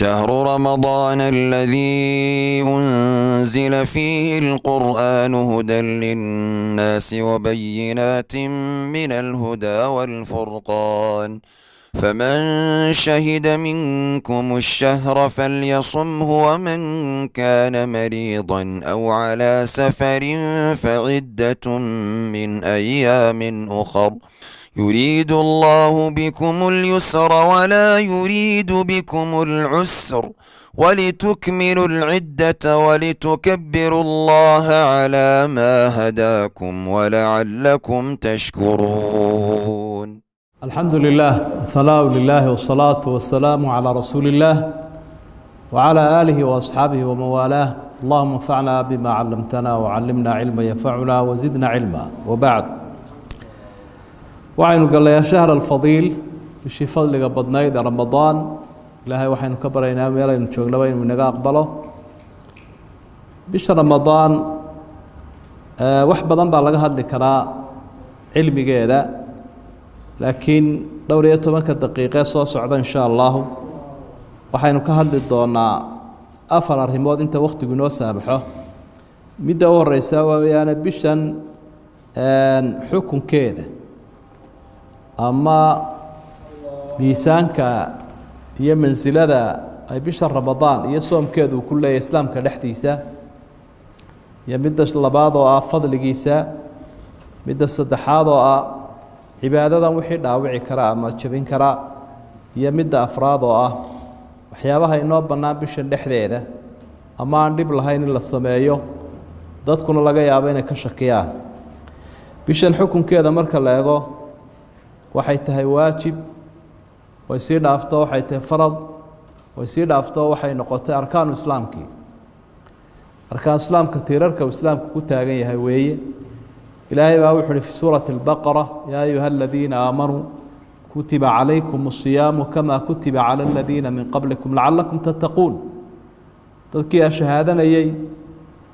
شهر رمضان الذي أنزل فيه القرآن هدى للناس وبينات من الهدى والفرقان فمن شهد منكم الشهر فليصمه ومن كان مريضا أو على سفر فعدة من أيام أخر يريد الله بكم اليسر ولا يريد بكم العسر ولتكملوا العدة ولتكبروا الله على ما هداكم ولعلكم تشكرون. الحمد لله والثناء لله والصلاة والسلام على رسول الله وعلى آله وأصحابه ومن والاه. اللهم انفعنا بما علمتنا وعلمنا علما ينفعنا وزدنا علما. وبعد، waxaynu galayaa shahr alfadiil, bishii fadliga badnayd ee ramadaan. ilaahay waxaynu ka baraynaa meelaynu joognaba inuu inaga aqbalo. bisha ramadaan wax badan baa laga hadli karaa cilmigeeda, laakiin dhowr iyo 10 daqiiqo soo socda insha Allah waxaynu ka hadli doonaa afar arrimood inta waqtigu inoo saabaxo. midda ugu horeysa waa bishan xukunkeeda ama miisaanka iyo mansilada ay bisha ramadaan iyo soomkeedu ku leeyahay islaamka dhexdiisa, iyo midda labaad oo ah fadligiisa, midda saddexaad oo ah cibaadadan wixii dhaawici kara ama jabin kara, iyo midda afraad oo ah waxyaabaha inoo bannaan bishan dhexdeeda ama aan dhib lahayn in la sameeyo dadkuna laga yaabo inay ka shakiyaan. bishan xukunkeeda marka la eego waxay tahay waajib, way sii dhaafto waxay tahay farad, way sii dhaafto waxay noqotay arkaanu islaamkii. arkaan islaamka tiirarka islaamku ku taagan yahay weeye. ilaahay baa wuxuu fi suurati al-baqara yaa ayuha alladina aamanuu kutiba calaykum as-siyaamu kama kutiba cala alladina min qablikum la'allakum tattaquun. dadkii shahaadanayay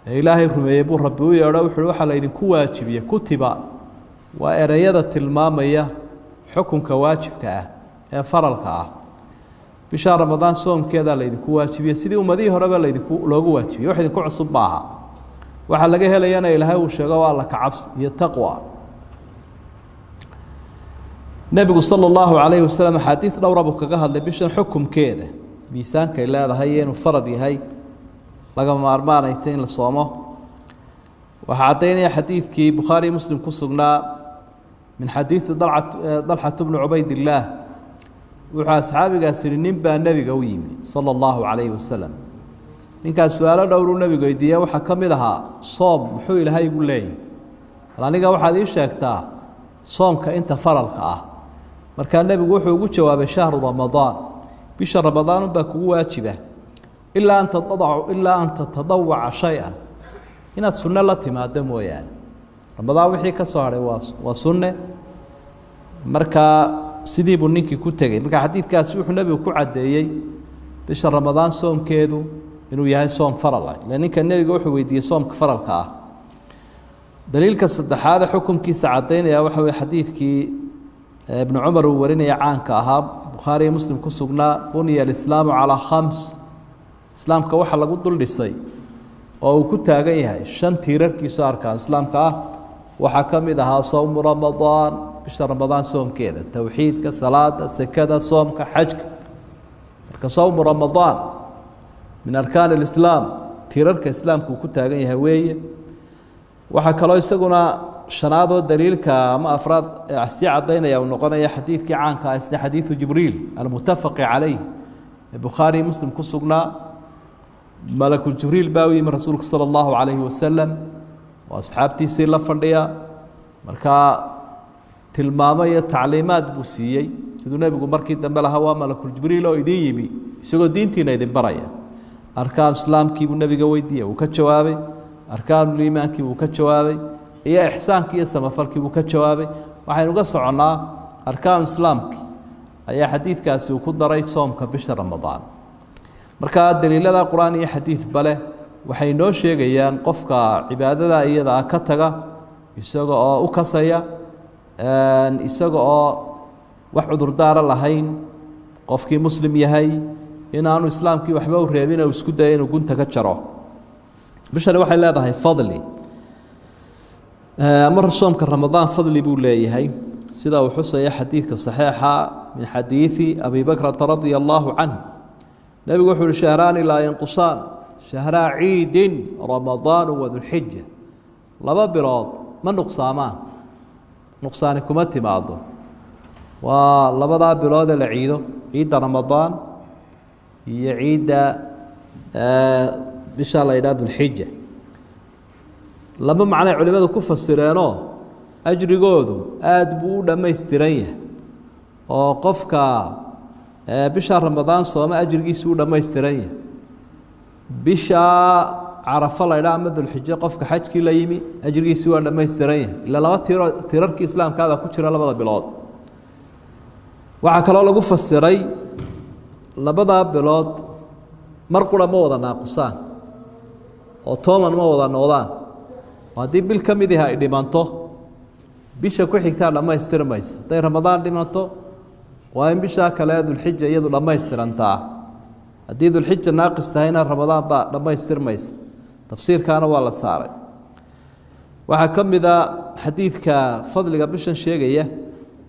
ee ilaahay rumeeyay buu rabbi u yeedho wuxuu waxa la idinku waajibiyay. kutiba waa erayada tilmaamaya xukunka waajibka ah ee faralka ah. bisha ramadaan soomkeeda la idinku waajibiyay sidii ummadii horeba la idinku loogu waajibiyay. wax idinku cusub baaha, waxa laga helayana ilaahay uu sheego waa la ka cabsi iyo taqwa. nabigu sallallahu alayhi wasallam xadiis dhowr abu kaga hadlay bishan xukunkeeda, miisaanka ay leedahay inuu farad yahay, laga maarmaanay in la soomo. waxa cadeynaya xadiiskii Bukhari Muslim ku sugnaa من حديث طلحة بن عبيد الله وحا أصحابي سنين با النبي قويمي صلى الله عليه وسلم. إن كان سؤال دور النبي قيدية وحا كمدها صوم محوي لها يقول لي رانيقا وحا دي شاكتا صوم كأنت فرلك مركان النبي وحو جواب شهر رمضان. بشهر رمضان باكو واجبة إلا أن تتضوع شيئا. هنا السنة التي ما دموا يعني رمضان وحي كساره وسنة. marka sidii buu ninkii ku tagay. marka xadiidkaasi wuxuu nabigu ku cadeeyay bisha ramadaan soomkeedu inuu yahay soom faral ah. ninka nabiga wuxuu weydiiyay soomka faralka ah. daliilka saddexaad xukunkiisa cadeynaya waxa weeye xadiidkii ibn Umar uu warinaya caanka ahaa Bukhari Muslim ku sugnaa buniya al-islaamu ala khams. islaamka waxa lagu dul dhisay oo uu ku taagan yahay 5 tiirarkiisa arkaan islaamka ah. waxaa ka mid ahaa soom ramadaan, bisha ramadaan soomkeeda, tawxiidka, salaada, sakada, soomka, xajka. marka soom ramadaan min arkaan al-islaam, tiirarka islaamku ku taagan yahay weeye. waxa kaloo isaguna shanaad oo daliilka ama afraad si cadeynaya uu noqonaya xadiidkii caanka ah isna xadiisu jibriil al-muttafaq alayhi Bukhari Muslim ku sugnaa. malakul jibriil baa u yimi rasuulka sallallahu alayhi wasallam وأصحابتي لا فرديا marka tilmaamo iyo tacliimaad buu siiyay sidoo nabigu markii dambe lahaa waa malakul jibriil oo idin yimi isagoo diintiina idin baraya. arkaan islaamkii buu nabiga weydiiyay uu ka jawaabay, arkaanul iimaankii buu ka jawaabay, iyo ihsaankii iyo samafalkii buu ka jawaabay. waxaynu uga soconaa arkaan islaamkii ayaa xadiidkaasi uu ku daray soomka bisha ramadaan. marka daliilada quraan iyo xadiis bale waxay noo sheegayaan qofka cibaadada iyada ka taga isaga oo u kasaya isaga oo wax cudur daara lahayn qofkii muslim yahay inaanu islaamkii waxba u reebin oo isku dayo inuu gunta ka jaro bishani waxay leedahay fadli mar soomka ramadaan fadli buu leeyahay sida uu xusaya xadiidka saxiixa min xadiisi abi bakr radiyallahu anhu nabigu wuxuu shahraani la yanqusaan shahra ciid ramadaan wa dhul hijja laba bilood ma nuqsaamaan nuqsaani kuma timaado waa labada bilood la ciido ciida ramadaan iyo ciida bisha la yiraahdo dhul hijja laba macna culimadu ku fasireeno ajrigoodu aad buu u dhameystiran yahay oo qofka bisha ramadaan sooma ajrigiisu u dhameystiran yahay bisha carafa la yiraahdo dhul hijja qofka xajkii la yimi ajrigiisu waa dhameystiran yahay ila laba tirarkii islaamka ku jira labada bilood waxa kale oo lagu fasiray labada bilood mar qura ma wada naaqusaan oo tooman ma wada noqdaan hadii bil kamid ah ay dhimanto bisha ku xigta dhamaystirmaysa haday ramadaan dhimanto waa in bisha kale dhul hijja iyadu dhamaystirantaa hadii dhul hijja naaqis tahayna ramadaan ba dhamaystirmaysa tafsiirkaana waa la saaray waxa kamida xadiidka fadliga bishan sheegaya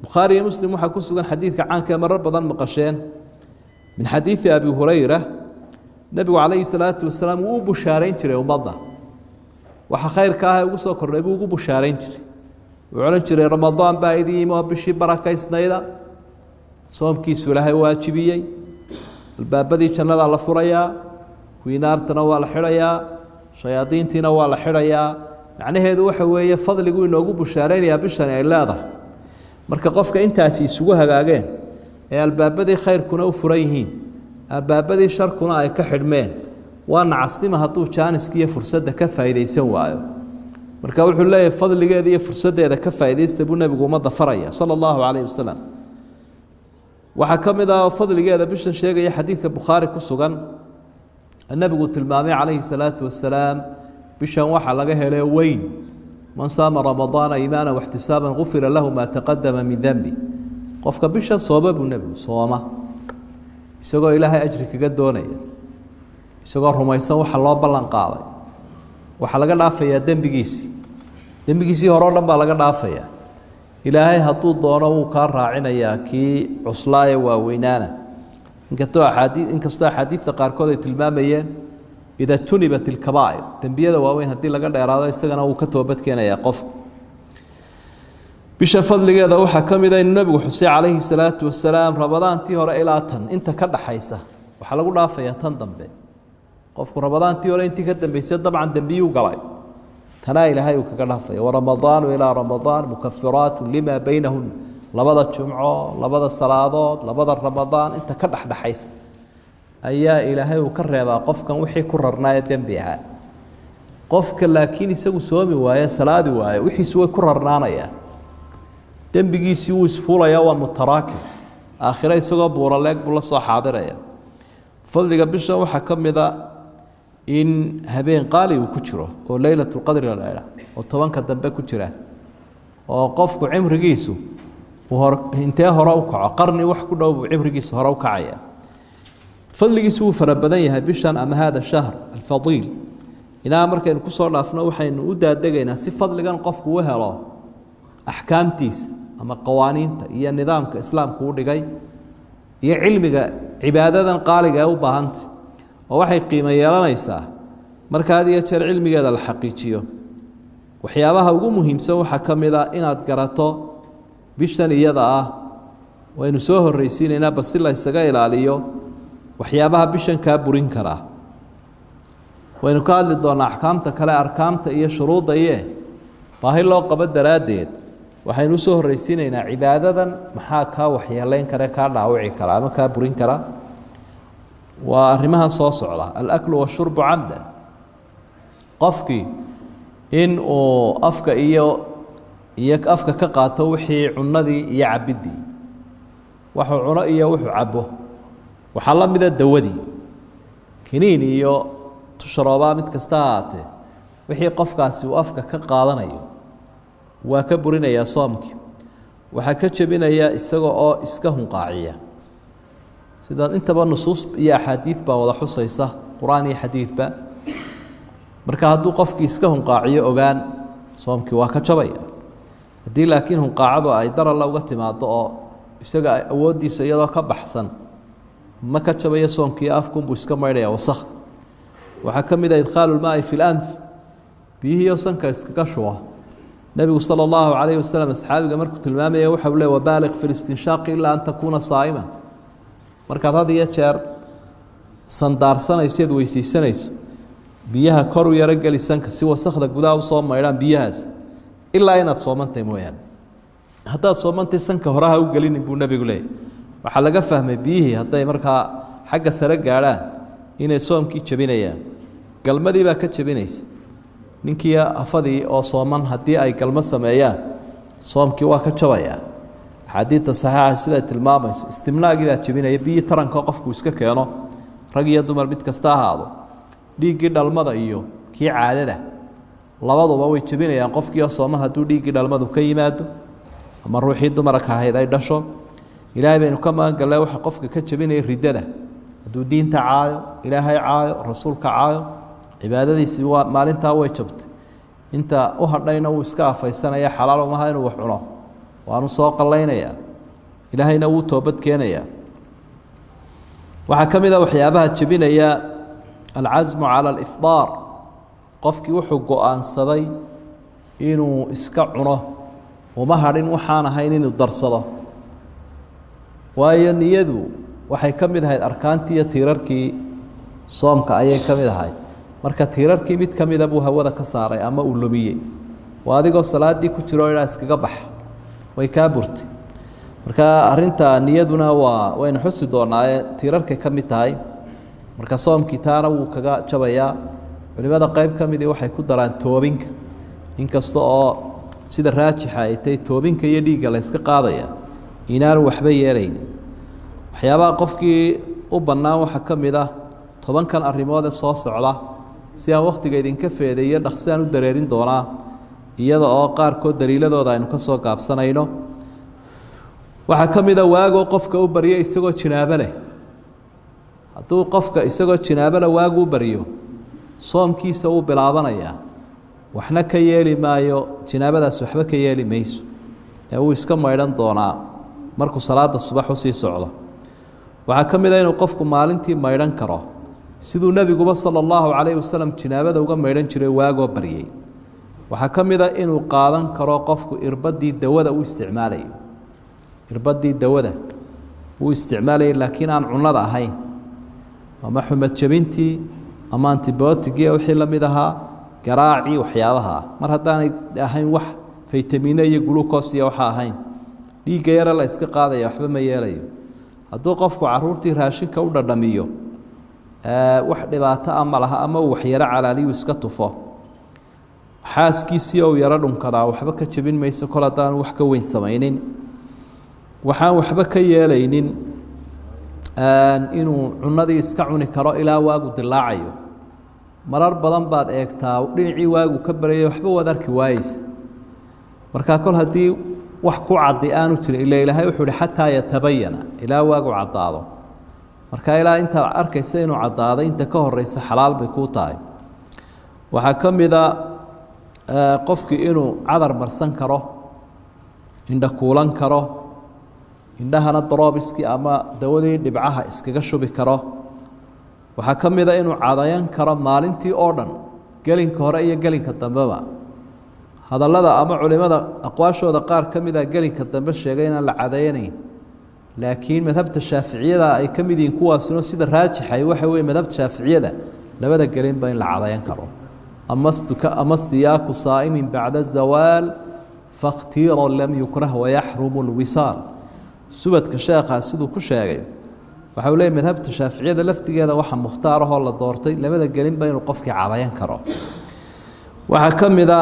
bukhari iyo muslim waxa ku sugan xadiidka caanka marar badan maqasheen min xadiisi abi hurayra nabigu calayhi salaatu wasalaam uu bushaareyn jiray ummadda waxa khayrka ah ugu soo kordhay buu ugu bushaareyn jiray wuxuu oran jiray ramadaan baa idiimo bishii barakaysnayda soomkiisu ilaahay waajibiyey albaabadii jannada la furayaa wiinaartana waa la xirayaa shayaadiintiina waa la xirayaa macnaheedu waxa weeye fadligu inoogu bushaareynaya bishan ay leedahay marka qofka intaasi isugu hagaageen ee albaabadii khayrkuna u furan yihiin albaabadii sharkuna ay ka xidhmeen waa nacasnimo hadduu jaaniskiiyo fursadda ka faa'iidaysan waayo marka wuxuu leeyahay fadligeeda iyo fursaddeeda ka faa'iidaysta buu nabigu ummadda faraya sala allahu calayhi wasalam waxaa ka mid ah fadligeeda bishan sheegaya xadiidka bukhaari ku sugan nabigu tilmaamay calayhi salaatu wasalaam bishan waxaa laga helay weyn man saama ramadaana iimaanan waxtisaaban gufira lahu maa taqadama min dembi qofka bisha sooma buu nabigu sooma isagoo ilaahay ajri kaga doonaya isagoo rumaysan waxa loo ballan qaaday waxa laga dhaafayaa dembigiisii hore oo dhan baa laga dhaafayaa ilaahay hadduu doono wuu kaa raacinayaa kii cuslaaye waaweynaana inkastoo axaadiidta qaarkood ay tilmaamayeen ida tunibat ilkabaa'ir dembiyada waaweyn haddii laga dheeraado isagana wuu ka toobadkeenayaa qofku bisha fadligeeda waxaa ka mid ah inuu nabigu xusay calayhi salaatu wasalaam ramadaantii hore ilaa tan inta ka dhaxaysa waxaa lagu dhaafayaa tan dambe qofku ramadaantii hore intii ka dambeysay dabcan dembiyuu galay tanaa ilaahay uu kaga dhaafaya waramadaanu ilaa ramadaan mukafiraatu lima baynahun labada jumco labada salaadood labada ramadaan inta ka dhexdhexaysa ayaa ilaahay uu ka reebaa qofkan wixii ku rarnaaya dembi ahaa qofka laakiin isagu soomi waaye salaadi waaye wixiisu way ku rarnaanayaan dembigiisii wuu isfuulayaa waa mutaraakib aakhire isagoo buuraleeg buu la soo xaadiraya fadliga bisha waxaa ka mid a in habeen qaali uu ku jiro oo laylatulqadri la idhaah oo tobanka dambe ku jira oo qofku cimrigiisu intee hore u kaco qarni wax ku dhow buu cimrigiisu hore u kacaya fadligiisu wuu fara badan yahay bishan ama hada shahr alfadiil ilaa markaynu ku soo dhaafno waxaynu u daadegaynaa si fadligan qofku u helo axkaamtiisa ama qawaaniinta iyo nidaamka islaamku u dhigay iyo cilmiga cibaadadan qaaliga ee u baahantay oo waxay qiimo yeelanaysaa marka had iyo jeer cilmigeeda la xaqiijiyo waxyaabaha ugu muhiimsan waxaa ka mid ah inaad garato bishan iyada ah waynu soo horreysiinaynaa bal si la isaga ilaaliyo waxyaabaha bishan kaa burin karaa waynu ka hadli doonaa axkaamta kale arkaamta iyo shuruudda iyo baahi loo qabo daraaddeed waxaynu usoo horreysiinaynaa cibaadadan maxaa kaa waxyeeleyn kare kaa dhaawici kara ama kaa burin kara waa arrimahan soo socda alaklu washurbu camdan qofkii in uu afka iyo afka ka qaato wixii cunadii iyo cabiddii wuxuu cuno iyo wuxuu cabo waxaa la mida dawadii kiniin iyo tusharoobaa mid kasta ahaatee wixii qofkaasi uu afka ka qaadanayo waa ka burinayaa soomkii waxaa ka jebinayaa isaga oo iska hunqaaciya sida intaba nusuus iyo axaadiid baa wada xusaysa quraan iyo xadiidba marka hadduu qofkii iska hunqaaciyo ogaan soomkii waa ka jabaya haddii laakiin hunqaacadu ay daralla uga timaado oo isaga awooddiisa iyadoo ka baxsan ma ka jabaya soomkii afkunbuu iska maydhaya wasakh waxaa ka mid ah idkhaalu lmaa'i fi lanf biyihiiyo sanka iskaga shuba nebigu sala allahu calayhi wasalam asxaabiga markuu tilmaamaya waxau leey wabaaliq fi listinshaaqi ilaa an takuuna saa'iman markaad had iyo jeer sandaarsanayso eed weysaysanayso biyaha kor u yaro geli sanka si wasakhda gudaha usoo maydhaan biyahaas ilaa inaad soomantahay mooyaane haddaad soomantahay sanka horaha u gelinin buu nebigu leeyay waxaa laga fahmay biyihii hadday markaa xagga sare gaadhaan inay soomkii jebinayaan galmadii baa ka jebinaysa ninkii afadii oo sooman haddii ay galmo sameeyaan soomkii waa ka jabayaa axaadiidta saxiixa siday tilmaamayso istimnaagii baa jebinaya biyii taranka qofku iska keeno rag iyo dumar mid kasta ahaado dhiiggii dhalmada iyo kii caadada labaduba way jebinayaan qofkii oo sooman hadduu dhiiggii dhalmadu ka yimaado ama ruuxii dumarka ahayd ay dhasho ilaahay baynu ka magan gallay waxa qofka ka jebinaya riddada hadduu diinta caayo ilaahay caayo rasuulka caayo cibaadadiisii waa maalintaa way jabtay inta u hadhayna wuu iska afaysanaya xalaal umaha inuu wax cuno waanu soo qallaynayaa ilaahayna wuu toobad keenayaa waxaa ka mid a waxyaabaha jebinaya alcasmu cala alifdaar qofkii wuxuu go-aansaday inuu iska cuno uma hadhin waxaan ahayn inuu darsado waayo niyadu waxay ka mid ahayd arkaantii iyo tiirarkii soomka ayay ka mid ahayd marka tiirarkii mid ka mida buu hawada ka saaray ama uu lumiyey waa adigoo salaaddii ku jiro idhaa iskaga bax way kaa burtay marka arrinta niyaduna waynu xusi doonaaye tiirarkay ka mid tahay marka soomkii taana wuu kaga jabayaa culimada qayb ka midii waxay ku daraan toobinka inkasta oo sida raajixa ay tahay toobinka iyo dhiigga la yska qaadaya inaanu waxba yeelaynin waxyaabaha qofkii u bannaan waxaa ka mid ah 10kan arrimood ee soo socda si aan wakhtiga idinka feedeeyo dhaqsi aan u dareerin doonaa iyada oo qaarkood daliiladooda aynu ka soo gaabsanayno waxaa ka mid a waagoo qofka u baryo isagoo jinaabo leh hadduu qofka isagoo jinaabo leh waagu u baryo soomkiisa wuu bilaabanayaa waxna ka yeeli maayo jinaabadaas waxba ka yeeli mayso ee uu iska maydhan doonaa markuu salaada subax u sii socdo waxaa ka mid a inuu qofku maalintii maydhan karo siduu nebiguba sala allahu calayhi wasalam jinaabada uga maydhan jiray waagoo baryey waxaa ka mid a inuu qaadan karo qofku irbadii dawada u isticmaalayo irbadii dawada uu isticmaalayay laakiin aan cunnada ahayn ama xumad jabintii ama antibiyootigii wixii la mid ahaa garaacii waxyaabaha mar haddaanay ahayn wax faytamiino iyo glucose iyo waxa ahayn dhiigga yare la iska qaadaya waxba ma yeelayo hadduu qofku caruurtii raashinka u dhadhamiyo wax dhibaato ama laha ama uu waxyaro calaaliyu iska tufo xaaskiisii ou yaro dhunkadaa waxba ka jebin mayso kol haddaan wax ka weyn samaynin waxaan waxba ka yeelaynin inuu cunadii iska cuni karo ilaa waagu dilaacayo marar badan baad eegtaa dhinacii waagu ka baryay waxba waad arki waayeysa markaa kol haddii wax ku caddi aanu jirin ila ilaahay wuxuu ihi xataa yatabayana ilaa waagu caddaado marka ilaa intaad arkaysa inuu caddaaday inta ka horeysa xalaal bay kuu tahay waxaa ka mid a qofkii inuu cadar marsan karo indha kuulan karo indhahana daroobiskii ama dawadii dhibcaha iskaga shubi karo waxaa ka mid a inuu cadayan karo maalintii oo dhan gelinka hore iyo gelinka dambeba hadallada ama culimada aqwaashooda qaar ka mid a gelinka dambe sheegay inaan la cadayanayn laakiin madhabta shaaficiyada ay ka mid yihiin kuwaasuna sida raajixay waxa weeye madhabta shaaficiyada labada gelinba in la cadayan karo ama stiyaaku saa'imin bacda zawaal fakhtiira lam yukrah wayaxrumu lwisaal subadka sheekhaas siduu ku sheegay waxa uu leeyahay madhabta shaaficiyada laftigeeda waxa mukhtaar ahoo la doortay labada gelinba inuu qofkii cadayan karo waxaa ka mid a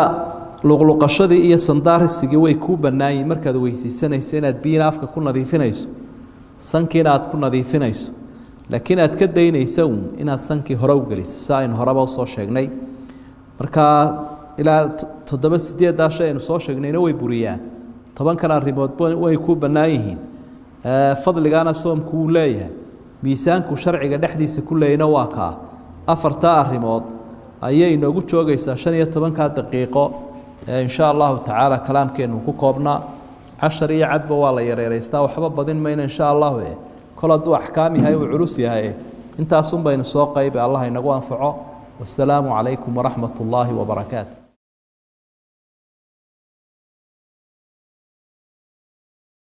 luqluqashadii iyo sandaarisigii way kuu bannaayiin markaad weysaysanayso inaad biyina afka ku nadiifinayso sankiina aad ku nadiifinayso laakiin aad ka daynaysa uun inaad sankii hore u geliso si aynu horeba usoo sheegnay markaa ilaa 7-8 shay aynu soo sheegnayna way buriyaan 10 arrimood way kuu bannaan yihiin fadligaana soomku wuu leeyahay miisaanku sharciga dhexdiisa ku leeyna waa kaa afartaa arrimood ayay inoogu joogaysaa 15 daqiiqo إن شاء الله تعالى كلام كأنه كوكبنا 10 عدب ولا يريستا وحبا بدين مين إن شاء الله كل دو أحكامي هاي وعروسي هاي انت أصلا بين السوق الله ينقوا أنفعه والسلام عليكم ورحمة الله وبركاته